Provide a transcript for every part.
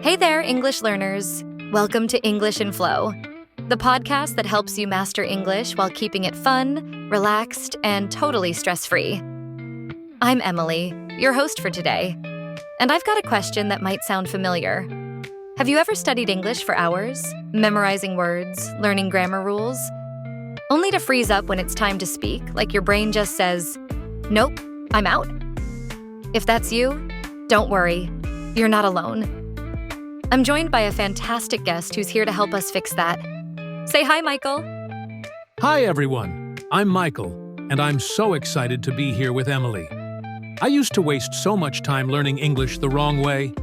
Hey there, English learners. Welcome to English in Flow, the podcast that helps you master English while keeping it fun, relaxed, and totally stress-free. I'm Emily, your host for today, and I've got a question that might sound familiar. Have you ever studied English for hours, memorizing words, learning grammar rules, only to freeze up when it's time to speak, like your brain just says, "Nope, I'm out"? If that's you, don't worry, you're not alone. I'm joined by a fantastic guest who's here to help us fix that. Say hi, Michael. Hi, everyone. I'm Michael, and I'm so excited to be here with Emily. I used to waste so much time learning English the wrong way.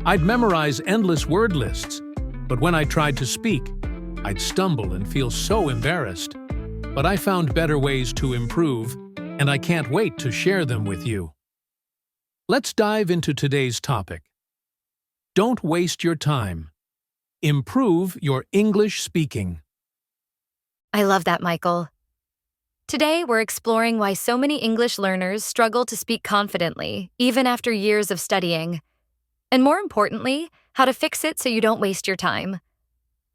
I'd memorize endless word lists, but when I tried to speak, I'd stumble and feel so embarrassed. But I found better ways to improve, and I can't wait to share them with you. Let's dive into today's topic. Don't waste your time. Improve your English speaking. I love that, Michael. Today, we're exploring why so many English learners struggle to speak confidently, even after years of studying. And more importantly, how to fix it so you don't waste your time.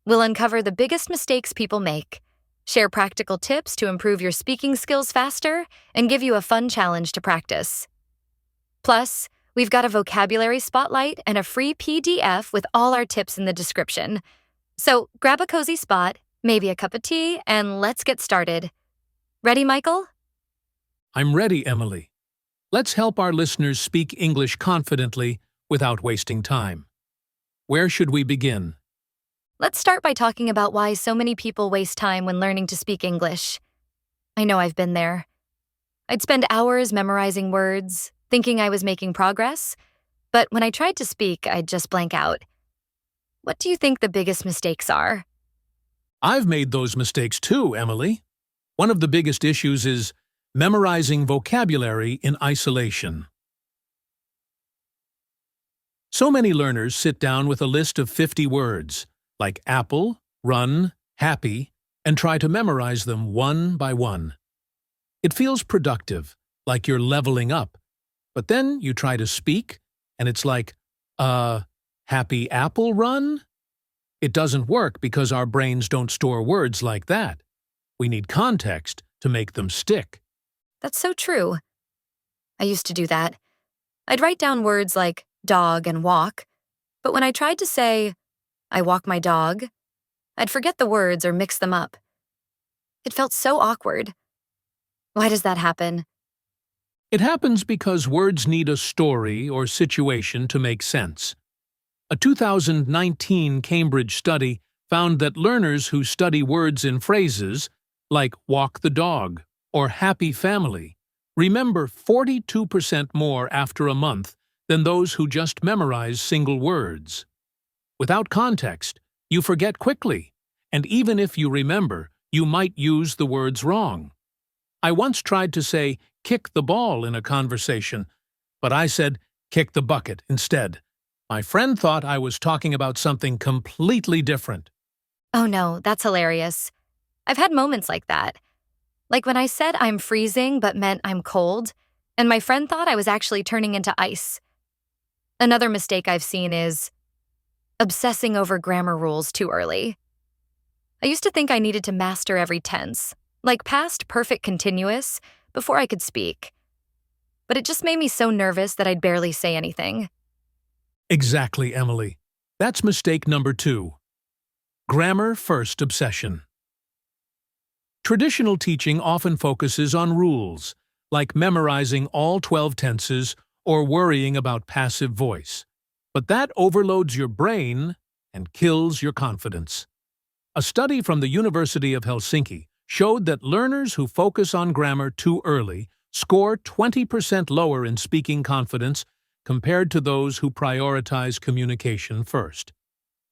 We'll uncover the biggest mistakes people make, share practical tips to improve your speaking skills faster, and give you a fun challenge to practice. Plus, we've got a vocabulary spotlight and a free PDF with all our tips in the description. So grab a cozy spot, maybe a cup of tea, and let's get started. Ready, Michael? I'm ready, Emily. Let's help our listeners speak English confidently without wasting time. Where should we begin? Let's start by talking about why so many people waste time when learning to speak English. I know I've been there. I'd spend hours memorizing words, thinking I was making progress, but when I tried to speak, I'd just blank out. What do you think the biggest mistakes are? I've made those mistakes too, Emily. One of the biggest issues is memorizing vocabulary in isolation. So many learners sit down with a list of 50 words, like apple, run, happy, and try to memorize them one by one. It feels productive, like you're leveling up. But then you try to speak, and it's like, happy apple run? It doesn't work because our brains don't store words like that. We need context to make them stick. That's so true. I used to do that. I'd write down words like dog and walk, but when I tried to say, "I walk my dog," I'd forget the words or mix them up. It felt so awkward. Why does that happen? It happens because words need a story or situation to make sense. A 2019 Cambridge study found that learners who study words in phrases, like walk the dog or happy family, remember 42% more after a month than those who just memorize single words. Without context, you forget quickly, and even if you remember, you might use the words wrong. I once tried to say, "kick the ball" in a conversation, but I said, "kick the bucket" instead. My friend thought I was talking about something completely different. Oh no, that's hilarious. I've had moments like that. Like when I said I'm freezing but meant I'm cold, and my friend thought I was actually turning into ice. Another mistake I've seen is obsessing over grammar rules too early. I used to think I needed to master every tense, like past perfect continuous, before I could speak. But it just made me so nervous that I'd barely say anything. Exactly, Emily. That's mistake number 2. Grammar first obsession. Traditional teaching often focuses on rules, like memorizing all 12 tenses or worrying about passive voice. But that overloads your brain and kills your confidence. A study from the University of Helsinki showed that learners who focus on grammar too early score 20% lower in speaking confidence compared to those who prioritize communication first.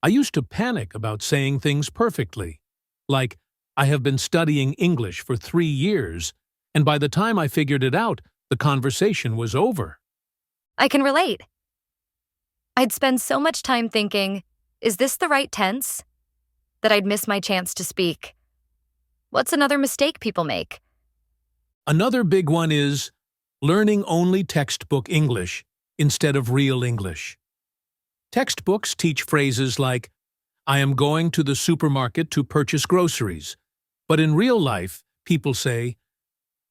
I used to panic about saying things perfectly, like, "I have been studying English for 3 years," and by the time I figured it out, the conversation was over. I can relate. I'd spend so much time thinking, is this the right tense? That I'd miss my chance to speak. What's another mistake people make? Another big one is learning only textbook English instead of real English. Textbooks teach phrases like, I am going to the supermarket to purchase groceries. But in real life, people say,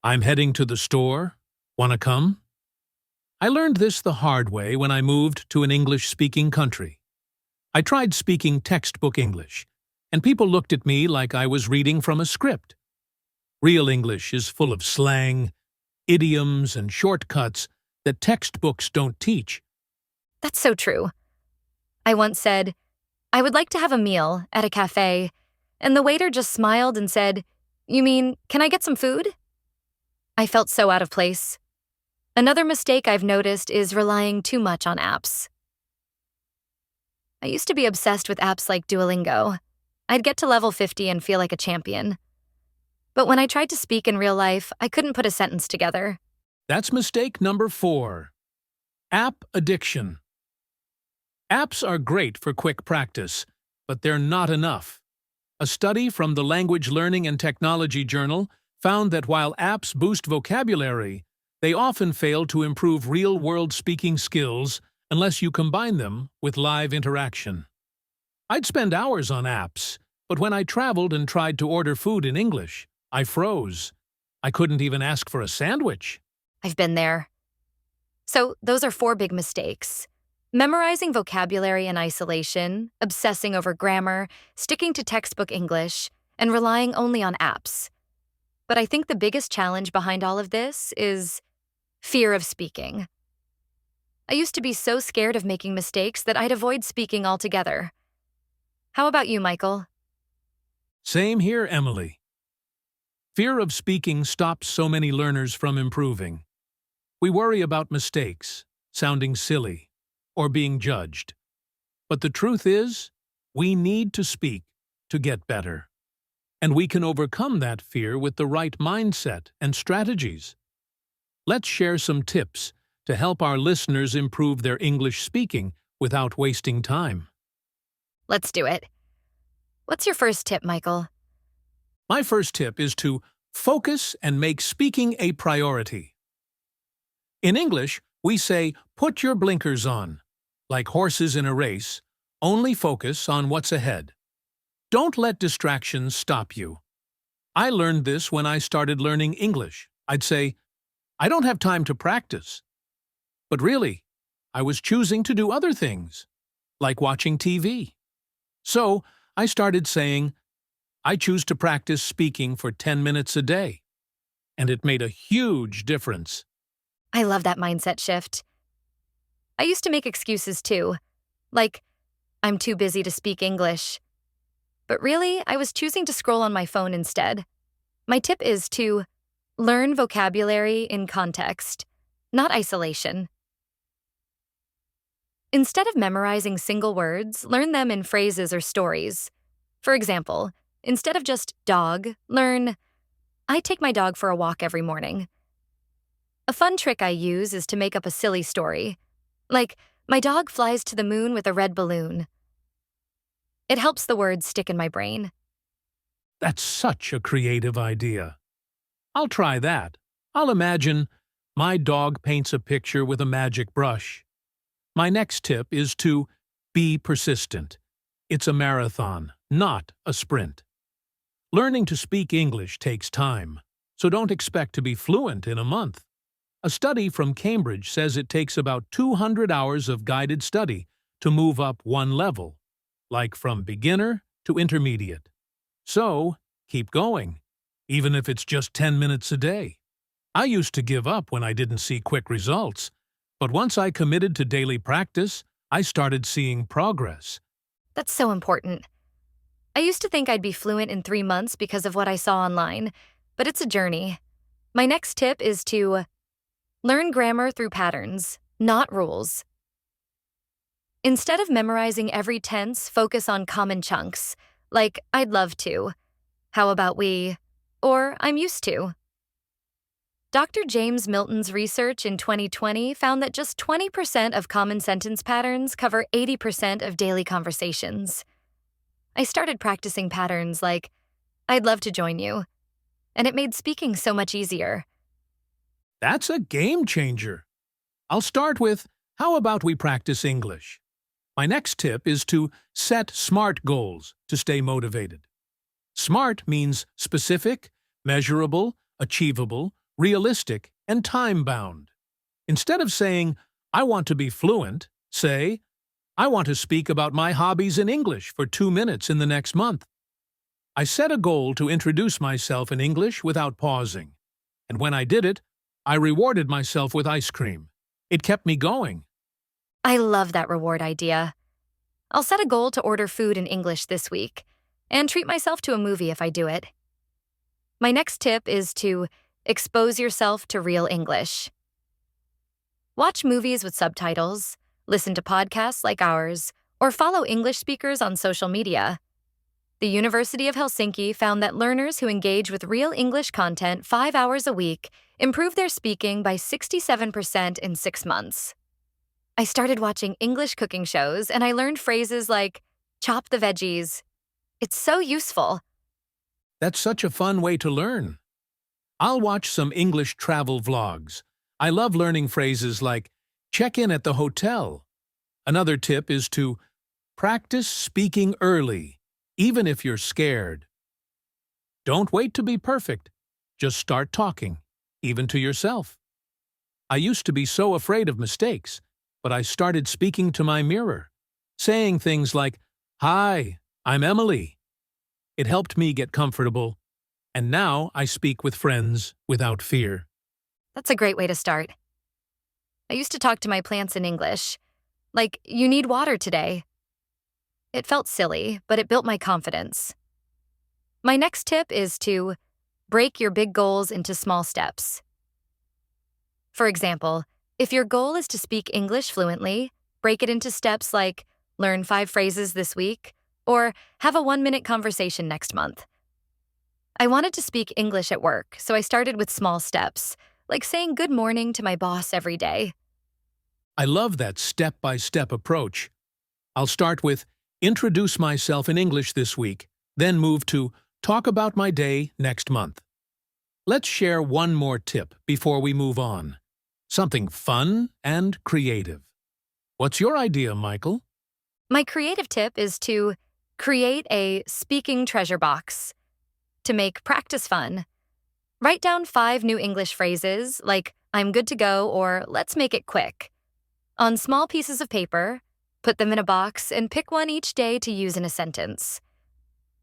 I'm heading to the store. Wanna come? I learned this the hard way when I moved to an English-speaking country. I tried speaking textbook English, and people looked at me like I was reading from a script. Real English is full of slang, idioms, and shortcuts that textbooks don't teach. That's so true. I once said, I would like to have a meal at a cafe, and the waiter just smiled and said, You mean, can I get some food? I felt so out of place. Another mistake I've noticed is relying too much on apps. I used to be obsessed with apps like Duolingo. I'd get to level 50 and feel like a champion. But when I tried to speak in real life, I couldn't put a sentence together. That's mistake number 4. App addiction. Apps are great for quick practice, but they're not enough. A study from the Language Learning and Technology Journal found that while apps boost vocabulary, they often fail to improve real-world speaking skills unless you combine them with live interaction. I'd spend hours on apps, but when I traveled and tried to order food in English, I froze. I couldn't even ask for a sandwich. I've been there. So those are 4 big mistakes. Memorizing vocabulary in isolation, obsessing over grammar, sticking to textbook English, and relying only on apps. But I think the biggest challenge behind all of this is fear of speaking. I used to be so scared of making mistakes that I'd avoid speaking altogether. How about you, Michael? Same here, Emily. Fear of speaking stops so many learners from improving. We worry about mistakes, sounding silly, or being judged. But the truth is, we need to speak to get better. And we can overcome that fear with the right mindset and strategies. Let's share some tips to help our listeners improve their English speaking without wasting time. Let's do it. What's your first tip, Michael? My first tip is to focus and make speaking a priority. In English, we say, put your blinkers on. Like horses in a race, only focus on what's ahead. Don't let distractions stop you. I learned this when I started learning English. I'd say, I don't have time to practice. But really, I was choosing to do other things, like watching TV. So, I started saying, I choose to practice speaking for 10 minutes a day. And it made a huge difference. I love that mindset shift. I used to make excuses too, like, I'm too busy to speak English. But really, I was choosing to scroll on my phone instead. My tip is to learn vocabulary in context, not isolation. Instead of memorizing single words, learn them in phrases or stories. For example, instead of just dog, learn, I take my dog for a walk every morning. A fun trick I use is to make up a silly story. Like, my dog flies to the moon with a red balloon. It helps the words stick in my brain. That's such a creative idea. I'll try that. I'll imagine my dog paints a picture with a magic brush. My next tip is to be persistent. It's a marathon, not a sprint. Learning to speak English takes time, so don't expect to be fluent in a month. A study from Cambridge says it takes about 200 hours of guided study to move up one level, like from beginner to intermediate. So, keep going, even if it's just 10 minutes a day. I used to give up when I didn't see quick results, but once I committed to daily practice, I started seeing progress. That's so important. I used to think I'd be fluent in 3 months because of what I saw online, but it's a journey. My next tip is to learn grammar through patterns, not rules. Instead of memorizing every tense, focus on common chunks, like I'd love to, how about we, or I'm used to. Dr. James Milton's research in 2020 found that just 20% of common sentence patterns cover 80% of daily conversations. I started practicing patterns like, I'd love to join you, and it made speaking so much easier. That's a game changer. I'll start with, how about we practice English? My next tip is to set SMART goals to stay motivated. SMART means specific, measurable, achievable, realistic, and time-bound. Instead of saying, I want to be fluent, say, I want to speak about my hobbies in English for 2 minutes in the next month. I set a goal to introduce myself in English without pausing. And when I did it, I rewarded myself with ice cream. It kept me going. I love that reward idea. I'll set a goal to order food in English this week and treat myself to a movie if I do it. My next tip is to expose yourself to real English. Watch movies with subtitles, listen to podcasts like ours, or follow English speakers on social media. The University of Helsinki found that learners who engage with real English content 5 hours a week improve their speaking by 67% in 6 months. I started watching English cooking shows and I learned phrases like, chop the veggies. It's so useful. That's such a fun way to learn. I'll watch some English travel vlogs. I love learning phrases like, check in at the hotel. Another tip is to practice speaking early, even if you're scared. Don't wait to be perfect. Just start talking, even to yourself. I used to be so afraid of mistakes, but I started speaking to my mirror, saying things like, Hi, I'm Emily. It helped me get comfortable, and now I speak with friends without fear. That's a great way to start. I used to talk to my plants in English, like, you need water today. It felt silly, but it built my confidence. My next tip is to break your big goals into small steps. For example, if your goal is to speak English fluently, break it into steps like learn 5 phrases this week or have a 1-minute conversation next month. I wanted to speak English at work, so I started with small steps, like saying good morning to my boss every day. I love that step-by-step approach. I'll start with introduce myself in English this week, then move to talk about my day next month. Let's share one more tip before we move on. Something fun and creative. What's your idea, Michael? My creative tip is to create a speaking treasure box. To make practice fun, write down 5 new English phrases like I'm good to go or let's make it quick. On small pieces of paper, put them in a box and pick one each day to use in a sentence.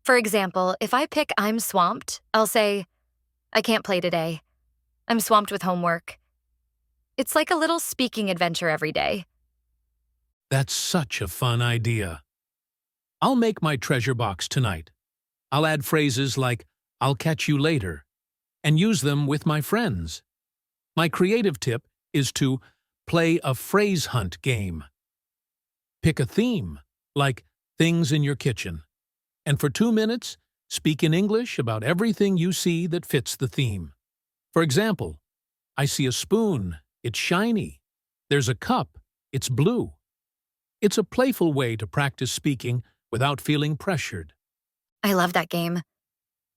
For example, if I pick I'm swamped, I'll say, I can't play today. I'm swamped with homework. It's like a little speaking adventure every day. That's such a fun idea. I'll make my treasure box tonight. I'll add phrases like, I'll catch you later, and use them with my friends. My creative tip is to play a phrase hunt game. Pick a theme, like things in your kitchen, and for 2 minutes, speak in English about everything you see that fits the theme. For example, I see a spoon, it's shiny. There's a cup, it's blue. It's a playful way to practice speaking without feeling pressured. I love that game.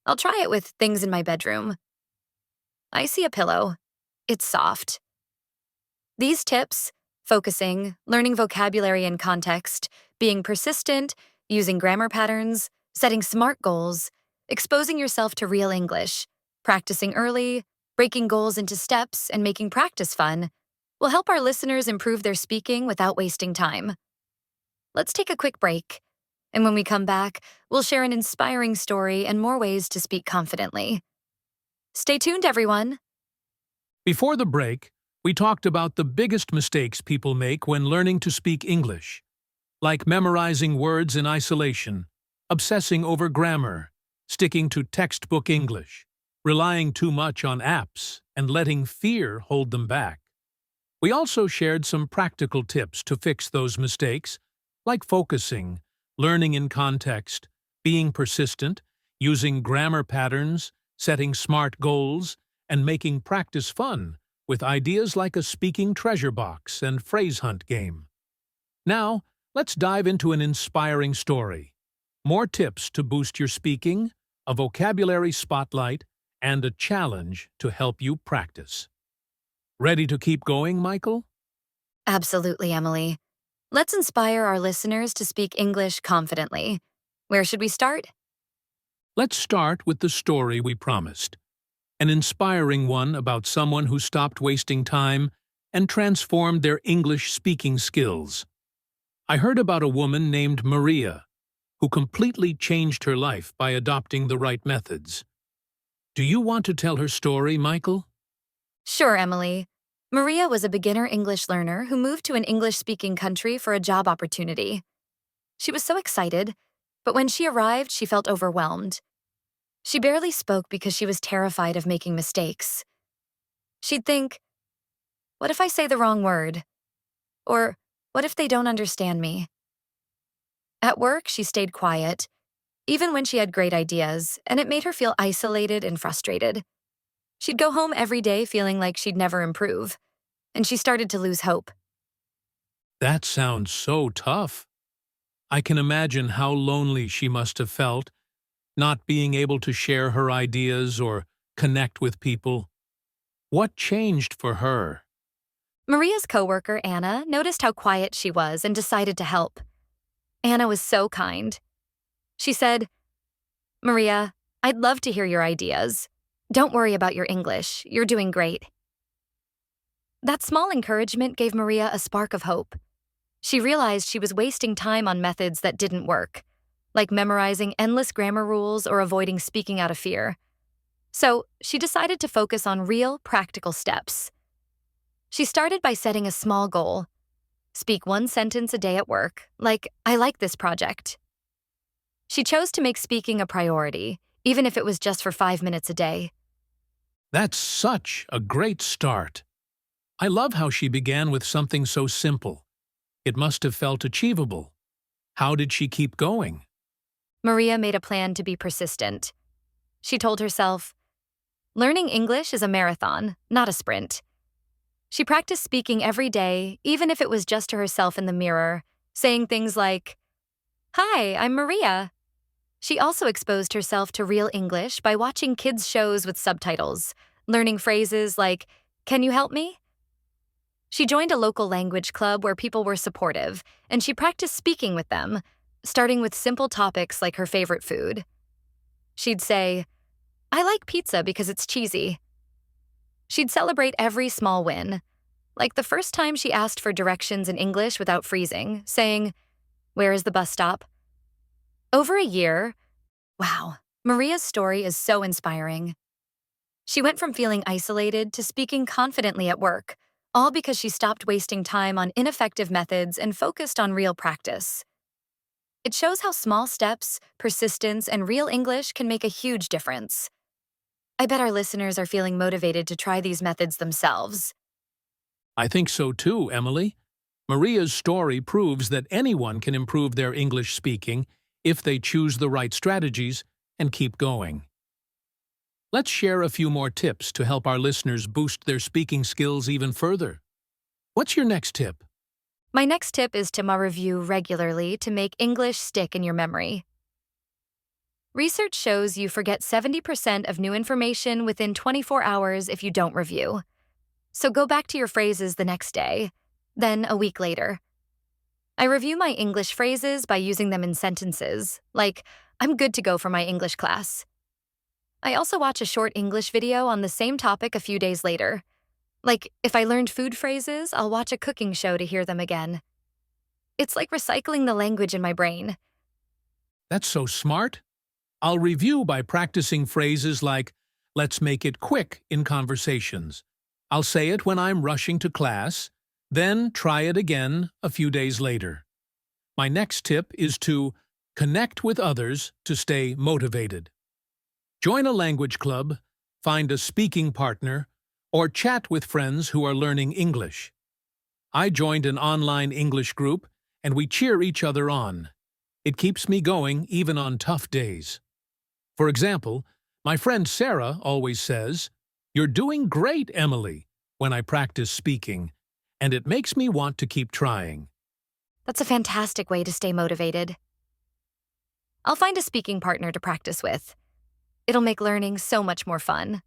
I'll try it with things in my bedroom. I see a pillow. It's soft. These tips, focusing, learning vocabulary and context, being persistent, using grammar patterns, setting SMART goals, exposing yourself to real English, practicing early, breaking goals into steps, and making practice fun, will help our listeners improve their speaking without wasting time. Let's take a quick break. And when we come back, we'll share an inspiring story and more ways to speak confidently. Stay tuned, everyone. Before the break, we talked about the biggest mistakes people make when learning to speak English, like memorizing words in isolation, obsessing over grammar, sticking to textbook English, relying too much on apps, and letting fear hold them back. We also shared some practical tips to fix those mistakes, like focusing, learning in context, being persistent, using grammar patterns, setting SMART goals, and making practice fun with ideas like a speaking treasure box and phrase hunt game. Now, let's dive into an inspiring story. More tips to boost your speaking, a vocabulary spotlight, and a challenge to help you practice. Ready to keep going, Michael? Absolutely, Emily. Let's inspire our listeners to speak English confidently. Where should we start? Let's start with the story we promised. An inspiring one about someone who stopped wasting time and transformed their English speaking skills. I heard about a woman named Maria, who completely changed her life by adopting the right methods. Do you want to tell her story, Michael? Sure, Emily. Maria was a beginner English learner who moved to an English-speaking country for a job opportunity. She was so excited, but when she arrived, she felt overwhelmed. She barely spoke because she was terrified of making mistakes. She'd think, what if I say the wrong word? Or what if they don't understand me? At work, she stayed quiet, even when she had great ideas, and it made her feel isolated and frustrated. She'd go home every day feeling like she'd never improve, and she started to lose hope. That sounds so tough. I can imagine how lonely she must have felt, not being able to share her ideas or connect with people. What changed for her? Maria's coworker, Anna, noticed how quiet she was and decided to help. Anna was so kind. She said, "Maria, I'd love to hear your ideas. Don't worry about your English. You're doing great." That small encouragement gave Maria a spark of hope. She realized she was wasting time on methods that didn't work, like memorizing endless grammar rules or avoiding speaking out of fear. So she decided to focus on real, practical steps. She started by setting a small goal. Speak one sentence a day at work, like, "I like this project." She chose to make speaking a priority, even if it was just for 5 minutes a day. That's such a great start. I love how she began with something so simple. It must have felt achievable. How did she keep going? Maria made a plan to be persistent. She told herself, learning English is a marathon, not a sprint. She practiced speaking every day, even if it was just to herself in the mirror, saying things like, "Hi, I'm Maria." She also exposed herself to real English by watching kids' shows with subtitles, learning phrases like, "Can you help me?" She joined a local language club where people were supportive, and she practiced speaking with them, starting with simple topics like her favorite food. She'd say, "I like pizza because it's cheesy." She'd celebrate every small win, like the first time she asked for directions in English without freezing, saying, "Where is the bus stop?" Over a year, wow, Maria's story is so inspiring. She went from feeling isolated to speaking confidently at work, all because she stopped wasting time on ineffective methods and focused on real practice. It shows how small steps, persistence, and real English can make a huge difference. I bet our listeners are feeling motivated to try these methods themselves. I think so too, Emily. Maria's story proves that anyone can improve their English speaking if they choose the right strategies and keep going. Let's share a few more tips to help our listeners boost their speaking skills even further. What's your next tip? My next tip is to review regularly to make English stick in your memory. Research shows you forget 70% of new information within 24 hours if you don't review. So go back to your phrases the next day, then a week later. I review my English phrases by using them in sentences, like, "I'm good to go for my English class." I also watch a short English video on the same topic a few days later. Like, if I learned food phrases, I'll watch a cooking show to hear them again. It's like recycling the language in my brain. That's so smart. I'll review by practicing phrases like, "Let's make it quick" in conversations. I'll say it when I'm rushing to class, then try it again a few days later. My next tip is to connect with others to stay motivated. Join a language club, find a speaking partner, or chat with friends who are learning English. I joined an online English group, and we cheer each other on. It keeps me going even on tough days. For example, my friend Sarah always says, "You're doing great, Emily," when I practice speaking, and it makes me want to keep trying. That's a fantastic way to stay motivated. I'll find a speaking partner to practice with. It'll make learning so much more fun.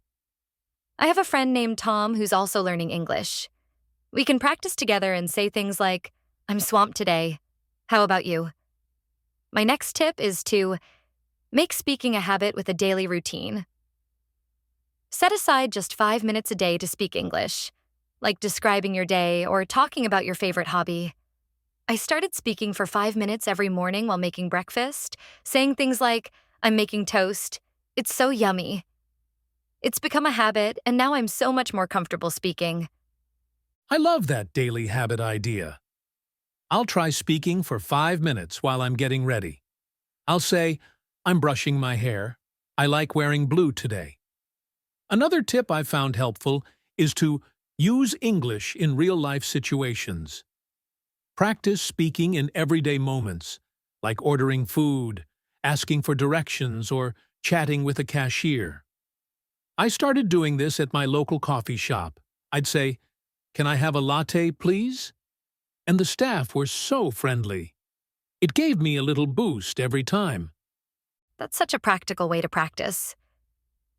I have a friend named Tom who's also learning English. We can practice together and say things like, I'm swamped today. How about you? My next tip is to make speaking a habit with a daily routine. Set aside just 5 minutes a day to speak English, like describing your day or talking about your favorite hobby. I started speaking for 5 minutes every morning while making breakfast, saying things like, I'm making toast. It's so yummy. It's become a habit, and now I'm so much more comfortable speaking. I love that daily habit idea. I'll try speaking for 5 minutes while I'm getting ready. I'll say, I'm brushing my hair. I like wearing blue today. Another tip I found helpful is to use English in real-life situations. Practice speaking in everyday moments, like ordering food, asking for directions, or chatting with a cashier. I started doing this at my local coffee shop. I'd say, "Can I have a latte, please?" And the staff were so friendly. It gave me a little boost every time. That's such a practical way to practice.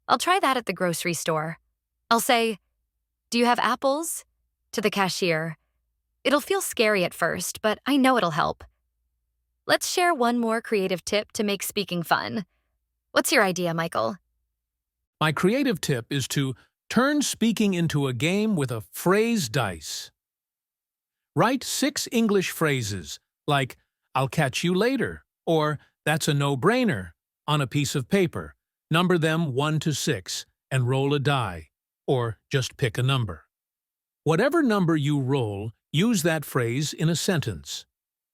I'll try that at the grocery store. I'll say, do you have apples? To the cashier. It'll feel scary at first, but I know it'll help. Let's share one more creative tip to make speaking fun. What's your idea, Michael? My creative tip is to turn speaking into a game with a phrase dice. Write 6 English phrases, like, I'll catch you later, or that's a no-brainer, on a piece of paper. Number them 1 to 6 and roll a die, or just pick a number. Whatever number you roll, use that phrase in a sentence.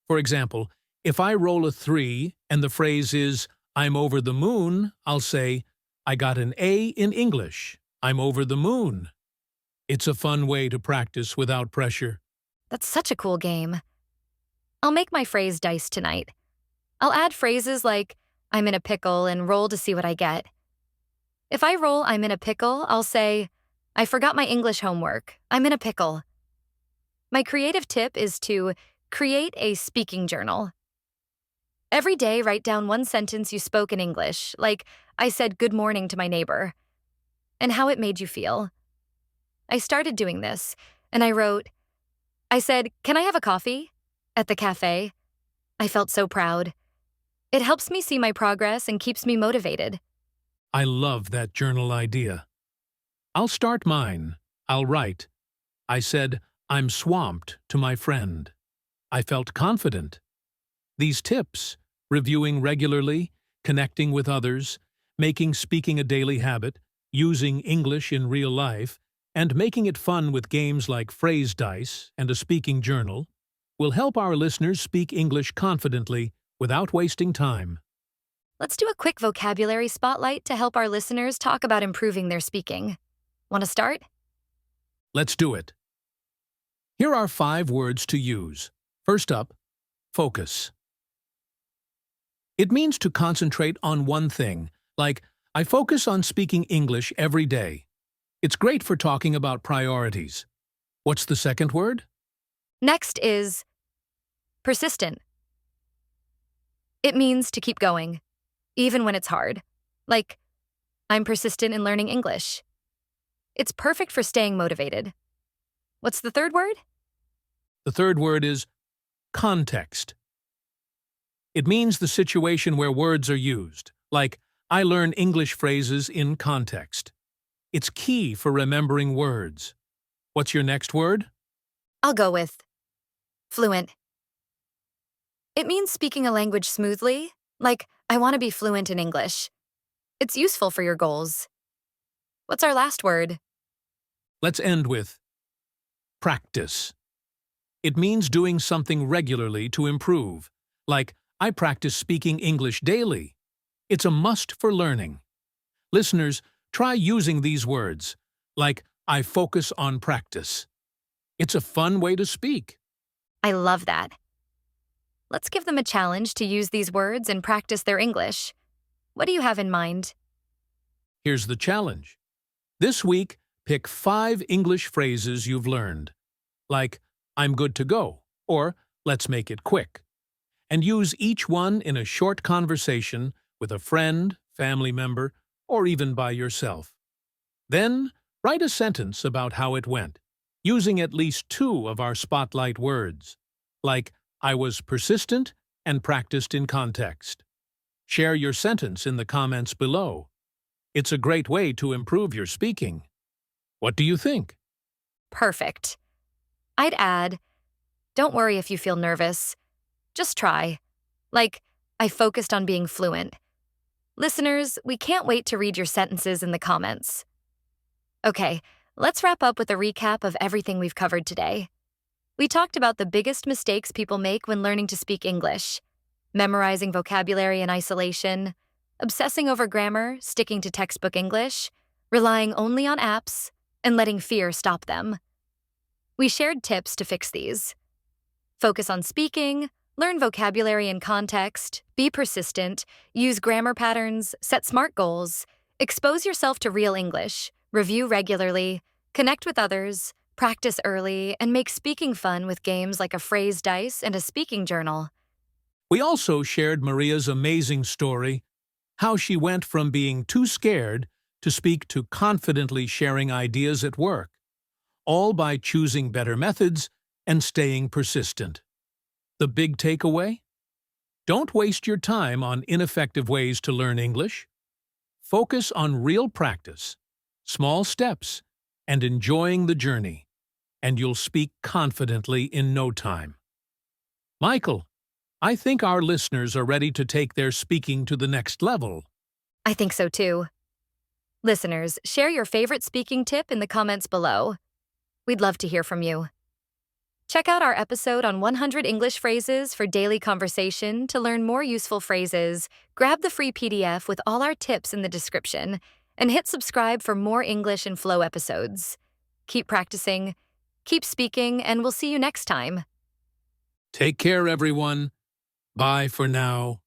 For example, if I roll a 3 and the phrase is, I'm over the moon, I'll say, I got an A in English. I'm over the moon. It's a fun way to practice without pressure. That's such a cool game. I'll make my phrase dice tonight. I'll add phrases like, I'm in a pickle, and roll to see what I get. If I roll I'm in a pickle, I'll say, I forgot my English homework. I'm in a pickle. My creative tip is to create a speaking journal. Every day, write down one sentence you spoke in English, like, I said good morning to my neighbor, and how it made you feel. I started doing this, and I said, can I have a coffee? At the cafe. I felt so proud. It helps me see my progress and keeps me motivated. I love that journal idea. I'll start mine. I'll write. I said, I'm swamped to my friend. I felt confident. These tips, reviewing regularly, connecting with others, making speaking a daily habit, using English in real life, and making it fun with games like phrase dice and a speaking journal, will help our listeners speak English confidently without wasting time. Let's do a quick vocabulary spotlight to help our listeners talk about improving their speaking. Want to start? Let's do it. Here are 5 words to use. First up, focus. It means to concentrate on one thing, like, I focus on speaking English every day. It's great for talking about priorities. What's the second word? Next is persistent. It means to keep going, even when it's hard. Like, I'm persistent in learning English. It's perfect for staying motivated. What's the third word? The third word is context. It means the situation where words are used, like, I learn English phrases in context. It's key for remembering words. What's your next word? I'll go with fluent. It means speaking a language smoothly, like, I want to be fluent in English. It's useful for your goals. What's our last word? Let's end with practice. It means doing something regularly to improve, like, I practice speaking English daily. It's a must for learning. Listeners, try using these words, like, I focus on practice. It's a fun way to speak. I love that. Let's give them a challenge to use these words and practice their English. What do you have in mind? Here's the challenge. This week, pick 5 English phrases you've learned, like, I'm good to go, or let's make it quick, and use each one in a short conversation with a friend, family member, or even by yourself. Then, write a sentence about how it went, using at least 2 of our spotlight words. like I was persistent and practiced in context. Share your sentence in the comments below. It's a great way to improve your speaking. What do you think? Perfect. I'd add, don't worry if you feel nervous. Just try. Like, I focused on being fluent. Listeners, we can't wait to read your sentences in the comments. Okay, let's wrap up with a recap of everything we've covered today. We talked about the biggest mistakes people make when learning to speak English: memorizing vocabulary in isolation, obsessing over grammar, sticking to textbook English, relying only on apps, and letting fear stop them. We shared tips to fix these. Focus on speaking, learn vocabulary in context, be persistent, use grammar patterns, set SMART goals, expose yourself to real English, review regularly, connect with others, practice early, and make speaking fun with games like a phrase dice and a speaking journal. We also shared Maria's amazing story, how she went from being too scared to speak to confidently sharing ideas at work, all by choosing better methods and staying persistent. The big takeaway? Don't waste your time on ineffective ways to learn English. Focus on real practice, small steps, and enjoying the journey, and you'll speak confidently in no time. Michael, I think our listeners are ready to take their speaking to the next level. I think so too. Listeners, share your favorite speaking tip in the comments below. We'd love to hear from you. Check out our episode on 100 English phrases for daily conversation to learn more useful phrases. Grab the free PDF with all our tips in the description, and hit subscribe for more English and Flow episodes. Keep practicing, keep speaking, and we'll see you next time. Take care, everyone. Bye for now.